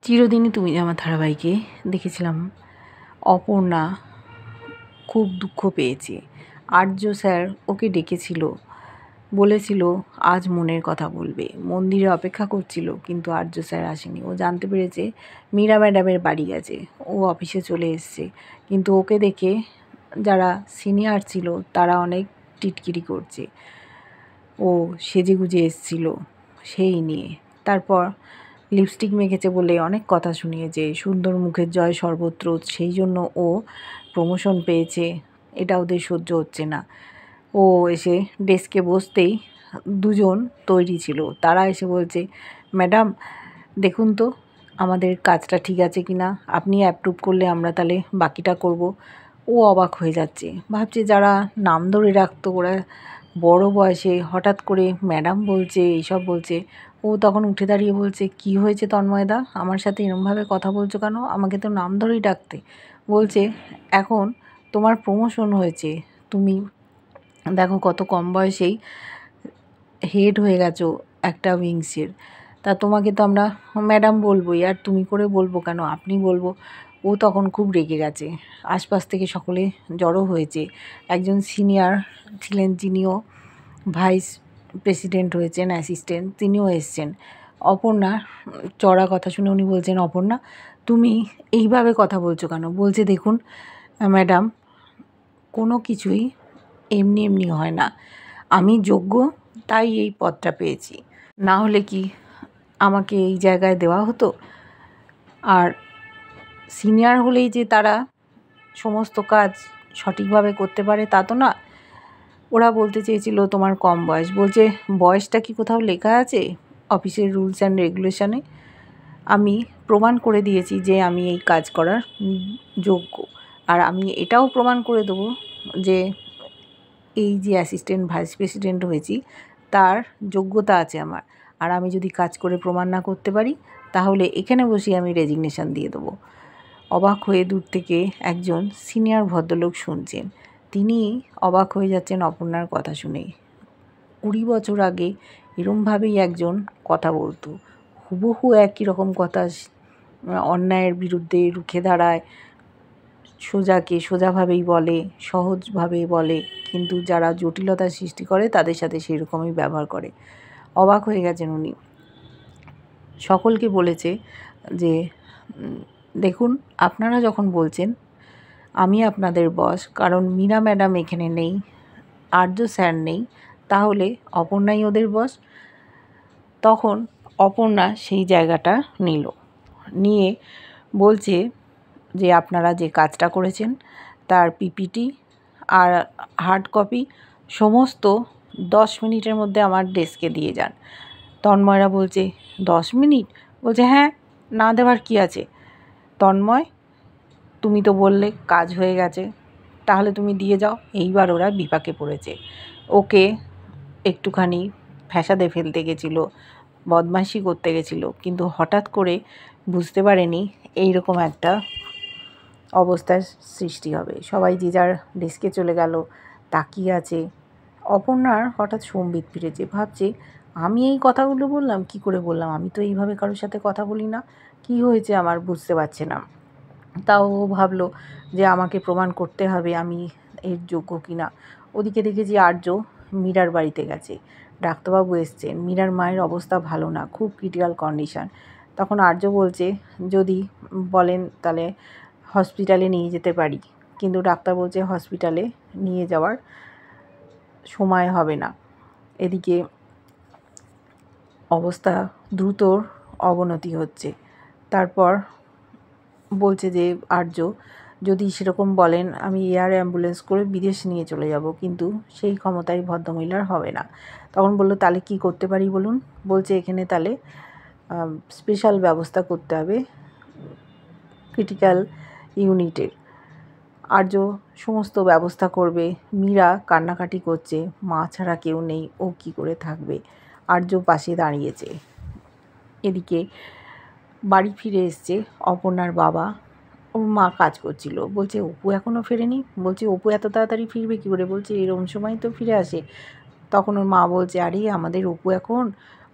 চিরদিনই তুমি আমার ধারাবাহিকে দেখেছিলাম অপর্ণা খুব দুঃখ পেয়েছে। আর্য স্যার ওকে ডেকেছিল, বলেছিল আজ মনের কথা বলবে। মন্দিরে অপেক্ষা করছিল, কিন্তু আর্য স্যার আসেনি। ও জানতে পেরেছে মীরা ম্যাডামের বাড়ি গেছে, ও অফিসে চলে এসছে। কিন্তু ওকে দেখে যারা সিনিয়র ছিল তারা অনেক টিটকিরি করছে। ও সেজেগুজে এসছিল সেই নিয়ে। তারপর লিপস্টিক মেখেছে বলে অনেক কথা শুনিয়েছে, সুন্দর মুখের জয় সর্বত্র, সেই জন্য ও প্রমোশন পেয়েছে। এটা ওদের সহ্য হচ্ছে না। ও এসে ডেস্কে বসতেই দুজন তৈরি ছিল, তারা এসে বলছে, ম্যাডাম দেখুন তো আমাদের কাজটা ঠিক আছে কি না, আপনি অ্যাপ্রুভ করলে আমরা তাহলে বাকিটা করব। ও অবাক হয়ে যাচ্ছে, ভাবছে যারা নাম ধরে রাখতো ওরা বড় বয়সে হঠাৎ করে ম্যাডাম বলছে, এইসব বলছে। ও তখন উঠে দাঁড়িয়ে বলছে, কি হয়েছে তন্ময়দা, আমার সাথে এরমভাবে কথা বলছো কেন? আমাকে তো নাম ধরেই ডাকতে। বলছে, এখন তোমার প্রমোশন হয়েছে, তুমি দেখো কত কম বয়সেই হেড হয়ে গেছো একটা উইংসের, তা তোমাকে তো আমরা ম্যাডাম বলবোই, আর তুমি করে বলবো কেন, আপনি বলবো। ও তখন খুব রেগে গেছে। আশপাশ থেকে সকলে জড়ো হয়েছে। একজন সিনিয়র ছিলেন, যিনিও ভাইস প্রেসিডেন্ট হয়েছেন, অ্যাসিস্ট্যান্ট, তিনিও এসছেন। অপর্ণা চড়া কথা শুনে উনি বলছেন, অপর্ণা তুমি এইভাবে কথা বলছো কেন? বলছে, দেখুন ম্যাডাম, কোনো কিছুই এমনি এমনি হয় না। আমি যোগ্য, তাই এই পদটা পেয়েছি, না হলে কি আমাকে এই জায়গায় দেওয়া হতো? আর সিনিয়র হলেই যে তারা সমস্ত কাজ সঠিকভাবে করতে পারে তা তো না। ওরা বলতে চেয়েছিল তোমার কম বয়স। বলছে, বয়সটা কি কোথাও লেখা আছে অফিসের রুলস অ্যান্ড রেগুলেশনে? আমি প্রমাণ করে দিয়েছি যে আমি এই কাজ করার যোগ্য। আর আমি এটাও প্রমাণ করে দেবো যে এই যে অ্যাসিস্ট্যান্ট ভাইস প্রেসিডেন্ট হয়েছি তার যোগ্যতা আছে আমার। আর আমি যদি কাজ করে প্রমাণ না করতে পারি, তাহলে এখানে বসে আমি রেজিগনেশন দিয়ে দেবো। অবাক হয়ে দূর থেকে একজন সিনিয়র ভদ্রলোক শুনছেন। তিনি অবাক হয়ে যাচ্ছেন অপর্ণার কথা শুনে। 20 বছর আগে এরমভাবেই একজন কথা বলতো, হুবহু একই রকম কথা, অন্যায়ের বিরুদ্ধে রুখে দাঁড়ায়, সোজাকে সোজাভাবেই বলে, সহজভাবে বলে, কিন্তু যারা জটিলতার সৃষ্টি করে তাদের সাথে সেই রকমই ব্যবহার করে। অবাক হয়ে গেছেন উনি। সকলকে বলেছে যে দেখুন, আপনারা যখন বলছেন আমি আপনাদের বস, কারণ মীরা ম্যাডাম এখানে নেই, আর্য স্যার নেই, তাহলে অপর্ণাই ওদের বস। তখন অপর্ণা সেই জায়গাটা নিয়ে বলছে যে আপনারা যে কাজটা করেছেন তার পিপিটি আর হার্ড কপি সমস্ত 10 মিনিটের মধ্যে আমার ডেস্কে দিয়ে যান। তন্ময়রা বলছে, 10 মিনিট? বলছে, হ্যাঁ, না দেওয়ার কি আছে? তন্ময়, তুমি তো বললে কাজ হয়ে গেছে, তাহলে তুমি দিয়ে যাও। এইবার ওরা বিপাকে পড়েছে। ওকে একটুখানি ফ্যাসাদে ফেলতে গেছিলো, বদমাইশি করতে গেছিলো, কিন্তু হঠাৎ করে বুঝতে পারেনি এইরকম একটা অবস্থার সৃষ্টি হবে। সবাই যে যার ডেস্কে চলে গেল, তাকিয়ে আছে। অপর্ণার হঠাৎ সম্বিত ফিরেছে, ভাবছে আমি এই কথাগুলো বললাম, কি করে বললাম? আমি তো এইভাবে কারোর সাথে কথা বলি না, কি হয়েছে আমার বুঝতে পারছে না। তাও ও ভাবলো যে আমাকে প্রমাণ করতে হবে আমি এর যোগ্য কিনা। ওদিকে দেখেছি আর্য মীরার বাড়িতে গেছে, ডাক্তারবাবু এসছেন, মীরার মায়ের অবস্থা ভালো না, খুব ক্রিটিক্যাল কন্ডিশান। তখন আর্য বলছে, যদি বলেন তাহলে হসপিটালে নিয়ে যেতে পারি, কিন্তু ডাক্তার বলছে হসপিটালে নিয়ে যাওয়ার সময় হবে না। এদিকে অবস্থা দ্রুত অবনতি হচ্ছে। তারপর বলছে যে আর্য, যদি সেরকম বলেন আমি এয়ার অ্যাম্বুলেন্স করে বিদেশ নিয়ে চলে যাব, কিন্তু সেই ক্ষমতাই ভদ্রমহিলার হবে না। তখন বলল, তাহলে কি করতে পারি বলুন? বলছে, এখানে তাহলে স্পেশাল ব্যবস্থা করতে হবে ক্রিটিক্যাল ইউনিটের। আর্য সমস্ত ব্যবস্থা করবে। মীরা কান্নাকাটি করছে, মা ছাড়া কেউ নেই, ও কি করে থাকবে? আর্য পাশে দাঁড়িয়েছে। এদিকে বাড়ি ফিরে এসছে অপর্ণার বাবা। ওর মা কাজ করছিল, বলছে অপু এখনও ফেরেনি। বলছে, অপু এত তাড়াতাড়ি ফিরবে কী করে? বলছে, এরকম সময় তো ফিরে আসে। তখন ওর মা বলছে, আরে আমাদের অপু এখন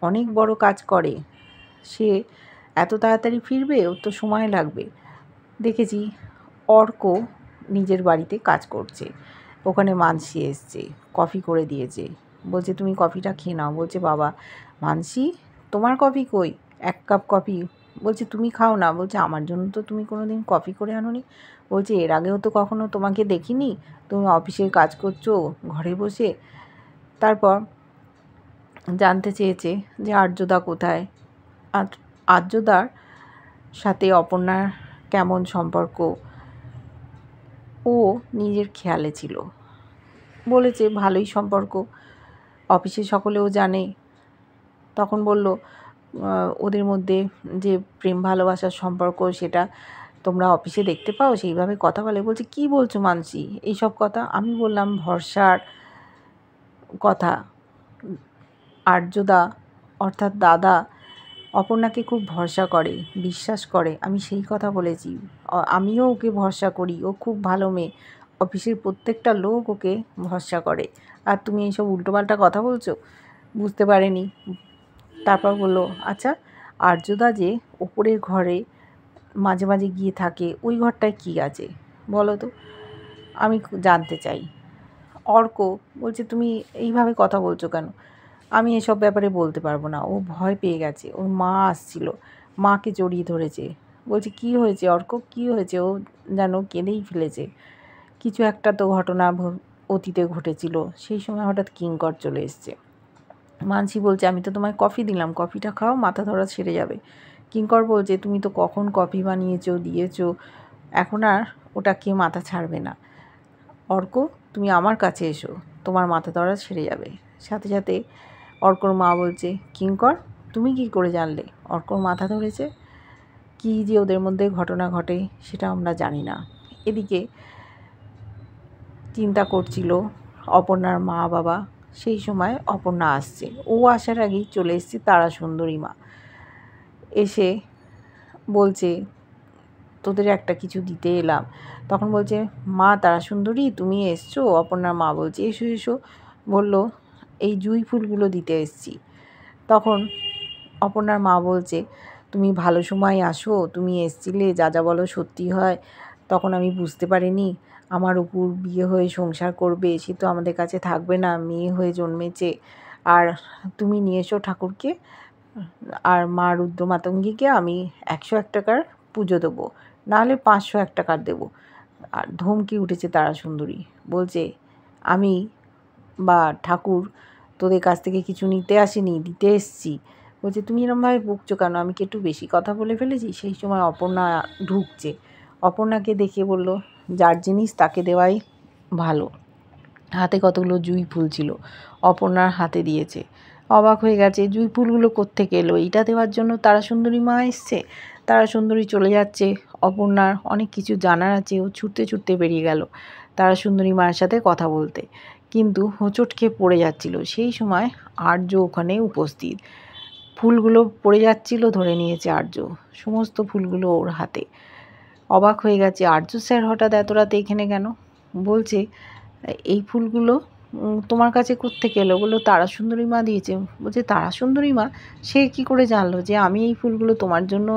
অনেক বড় কাজ করে, সে এত তাড়াতাড়ি ফিরবে? ওর তো সময় লাগবে। দেখেছি অর্ক নিজের বাড়িতে কাজ করছে, ওখানে মানসী এসছে, কফি করে দিয়েছে, বলছে তুমি কফিটা খেয়ে নাও। বলছে বাবা মানসী তোমার কফি কই, 1 কাপ কফি। বলছে তুমি খাও না। বলছে আমার জন্য তো তুমি কোনো দিন কফি করে আনোনি। বলছে এর আগেও তো কখনো তোমাকে দেখিনি, তুমি অফিসের কাজ করছো ঘরে বসে। তারপর জানতে চেয়েছে যে আর্যদা কোথায়। আর আর্যদার সাথে অপর্ণার কেমন সম্পর্ক ও নিজের খেয়ালে ছিল। বলেছে ভালোই সম্পর্ক, অফিসে সকলেও জানে। তখন বলল ওদের মধ্যে যে প্রেম ভালোবাসার সম্পর্ক সেটা তোমরা অফিসে দেখতে পাও, সেইভাবে কথা বলে। বলছে কী বলছো মানসী এইসব কথা? আমি বললাম ভরসার কথা। আর্যদা অর্থাৎ দাদা অপর্ণাকে খুব ভরসা করে, বিশ্বাস করে, আমি সেই কথা বলেছি। আমিও ওকে ভরসা করি, ও খুব ভালো মেয়ে, অফিসের প্রত্যেকটা লোক ওকে ভরসা করে। আর তুমি এইসব উল্টোপাল্টা কথা বলছো, বুঝতে পারেনি। তারপর বললো আচ্ছা আর্যদা যে ওপরের ঘরে মাঝে মাঝে গিয়ে থাকে, ওই ঘরটায় কী আছে বলো তো, আমি জানতে চাই। অর্ক বলছে তুমি এইভাবে কথা বলছো কেন? আমি এসব ব্যাপারে বলতে পারবো না। ও ভয় পেয়ে গেছে, ওর মা আসছিল, মাকে জড়িয়ে ধরেছে। বলছে কী হয়েছে অর্ক, কী হয়েছে? ও যেন কেঁদেই ফেলেছে। কিছু একটা তো ঘটনা অতীতে ঘটেছিল, সেই সময় হঠাৎ কিঙ্কর চলে এসছে। মানসী বলছে আমি তো তোমায় কফি দিলাম, কফিটা খাও, মাথা ধরা ছেড়ে যাবে। কিঙ্কর বলছে তুমি তো কখন কফি বানিয়েছো দিয়েছো, এখন আর ওটা কে মাথা ছাড়বে না। অর্ক তুমি আমার কাছে এসো, তোমার মাথা ধরা ছেড়ে যাবে। সাথে সাথে অর্কর মা বলছে কিঙ্কর তুমি কি করে জানলে অর্কর মাথা ধরেছে? কী যে ওদের মধ্যে ঘটনা ঘটে সেটা আমরা জানি না। এদিকে চিন্তা করছিল অপর্ণার মা বাবা। সেই সময় অপর্ণা আসছে, ও আসার আগেই চলে এসেছে তারা সুন্দরী মা। এসে বলছে তোদের একটা কিছু দিতে এলাম। তখন বলছে মা তারা সুন্দরী তুমি এসছো? অপর্ণার মা বলছে এসো এসো। বলল এই জুঁই ফুলগুলো দিতে এসছি। তখন অপর্ণার মা বলছে তুমি ভালো সময় আসো, তুমি এসছিলে, যা যা বলো সত্যি হয়। তখন আমি বুঝতে পারিনি আমার উপর বিয়ে হয়ে সংসার করবে, সে তো আমাদের কাছে থাকবে না, মেয়ে হয়ে জন্মেছে। আর তুমি নিয়ে এসো ঠাকুরকে, আর মা রুদ্রমাতঙ্গীকে আমি 101 টাকার পুজো দেবো, নাহলে 501 টাকার দেবো। আর ধমকি উঠেছে তারা সুন্দরী, বলছে আমি বা ঠাকুর তোদের কাছ থেকে কিছু নিতে আসিনি, দিতে এসছি। বলছে তুমি এরমভাবে বকছো কেন, আমি কি একটু বেশি কথা বলে ফেলেছি? সেই সময় অপর্ণা ঢুকছে, অপর্ণাকে দেখে বলল যার জিনিস তাকে দেওয়াই ভালো। হাতে কতগুলো জুঁই ফুল ছিল, অপর্ণার হাতে দিয়েছে। অবাক হয়ে গেছে জুঁই ফুলগুলো কোত্থেকে এলো, এইটা দেওয়ার জন্য তারা সুন্দরী মা এসছে। তারা সুন্দরী চলে যাচ্ছে, অপর্ণার অনেক কিছু জানার আছে, ও ছুটতে ছুটতে বেরিয়ে গেল তারা সুন্দরী মায়ের সাথে কথা বলতে। কিন্তু হোঁচট খেয়ে পড়ে যাচ্ছিল, সেই সময় আর্য ওখানে উপস্থিত। ফুলগুলো পড়ে যাচ্ছিল, ধরে নিয়েছে আর্য, সমস্ত ফুলগুলো ওর হাতে। অবাক হয়ে গেছে আর্য স্যার হঠাৎ এত রাতে এখানে কেন? বলছে এই ফুলগুলো তোমার কাছে কোত্থেকে এলো? বললো তারা সুন্দরী মা দিয়েছে। বলছে তারা সুন্দরী মা, সে কি করে জানলো যে আমি এই ফুলগুলো তোমার জন্য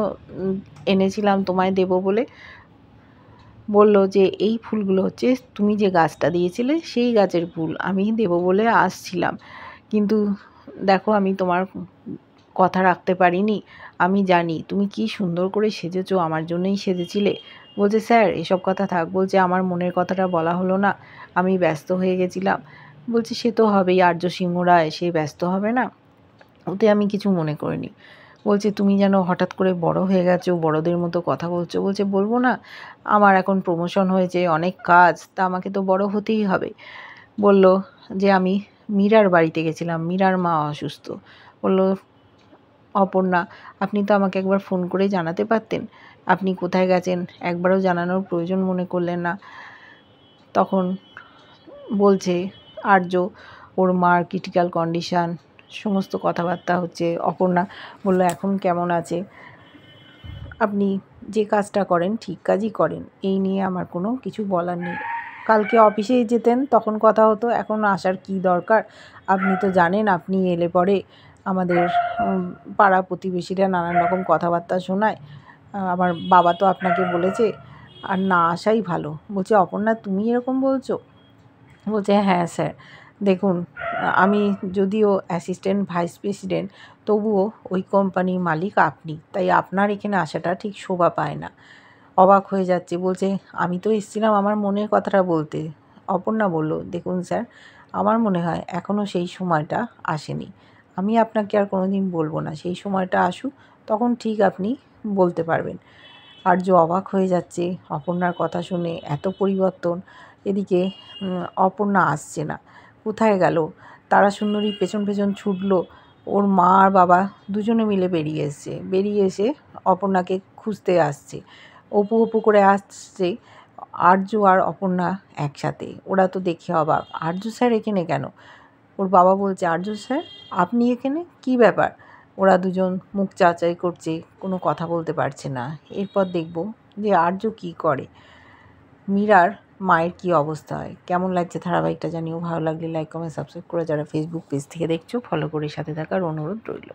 এনেছিলাম তোমায় দেব বলে? বলল যে এই ফুলগুলো হচ্ছে তুমি যে গাছটা দিয়েছিলে সেই গাছের ফুল, আমি দেব বলে আসছিলাম, কিন্তু দেখো আমি তোমার কথা রাখতে পারিনি। আমি জানি তুমি কি সুন্দর করে সেজেছো, আমার জন্যই সেজেছিলে। বলছে স্যার এসব কথা থাক। বলছে আমার মনের কথাটা বলা হলো না, আমি ব্যস্ত হয়ে গেছিলাম। বলছে সে তো হবেই, আর্য সিংহ রায়, সে ব্যস্ত হবে না, ওতে আমি কিছু মনে করিনি। বলছে তুমি যেন হঠাৎ করে বড় হয়ে গেছো, বড়দের মতো কথা বলছো। বলছে বলবো না, আমার এখন প্রমোশন হয়েছে, অনেক কাজ, তা আমাকে তো বড় হতেই হবে। বলল যে আমি মীরার বাড়িতে গেছিলাম, মীরার মা অসুস্থ। বলল অপর্ণা আপনি তো আমাকে একবার ফোন করে জানাতে পারতেন, আপনি কোথায় গেছেন একবারও জানানোর প্রয়োজন মনে করলেন না। তখন বলছে আর্য ওর মার ক্রিটিক্যাল কন্ডিশান, সমস্ত কথাবার্তা হচ্ছে। অপর্ণা বলল এখন কেমন আছে? আপনি যে কাজটা করেন ঠিক কাজই করেন, এই নিয়ে আমার কোনো কিছু বলার নেই। কালকে অফিসেই যেতেন তখন কথা হতো, এখন আসার কি দরকার? আপনি তো জানেন আপনি এলে পরে আমাদের পাড়া প্রতিবেশীরা নানান রকম কথাবার্তা শোনায়। আমার বাবা তো আপনাকে বলেছে, আর না আসাই ভালো। বলছে, অপর্ণা তুমি এরকম বলছো? বলছে, হ্যাঁ স্যার, দেখুন আমি যদিও অ্যাসিস্ট্যান্ট ভাইস প্রেসিডেন্ট, তবুও ওই কোম্পানির মালিক আপনি, তাই আপনার এখানে আসাটা ঠিক শোভা পায় না। অবাক হয়ে যাচ্ছে, বলছে, আমি তো এসেছিলাম আমার মনের কথাটা বলতে। অপর্ণা বলল, দেখুন স্যার, আমার মনে হয় এখনও সেই সময়টা আসেনি। আমি আপনাকে আর কোনো দিন বলবো না, সেই সময়টা আসুক, তখন ঠিক আপনি বলতে পারবেন। আর্য অবাক হয়ে যাচ্ছে অপর্ণার কথা শুনে, এত পরিবর্তন। এদিকে অপর্ণা আসছে না, কোথায় গেল? তারা সুন্দরী পেছন পেছন ছুটল। ওর মা আর বাবা দুজনে মিলে বেরিয়ে এসে অপর্ণাকে খুঁজতে আসছে। অপু অপু করে আসছে আর্য আর অপর্ণা একসাথে। ওরা তো দেখে অবাক, আর্য স্যার এখানে কেন? ওর বাবা বলছে, আর্য স্যার আপনি এখানে, কী ব্যাপার? ওরা দুজন মুখ চাচাই করছে, কোনো কথা বলতে পারছে না। এরপর দেখব যে আর্য কী করে, মীরার মায়ের কী অবস্থা হয়। কেমন লাগছে ধারাবাহিকটা জানিও। ভালো লাগলে লাইক কমেন্ট সাবস্ক্রাইব করে যারা ফেসবুক পেজ থেকে দেখছো ফলো করে সাথে থাকার অনুরোধ রইল।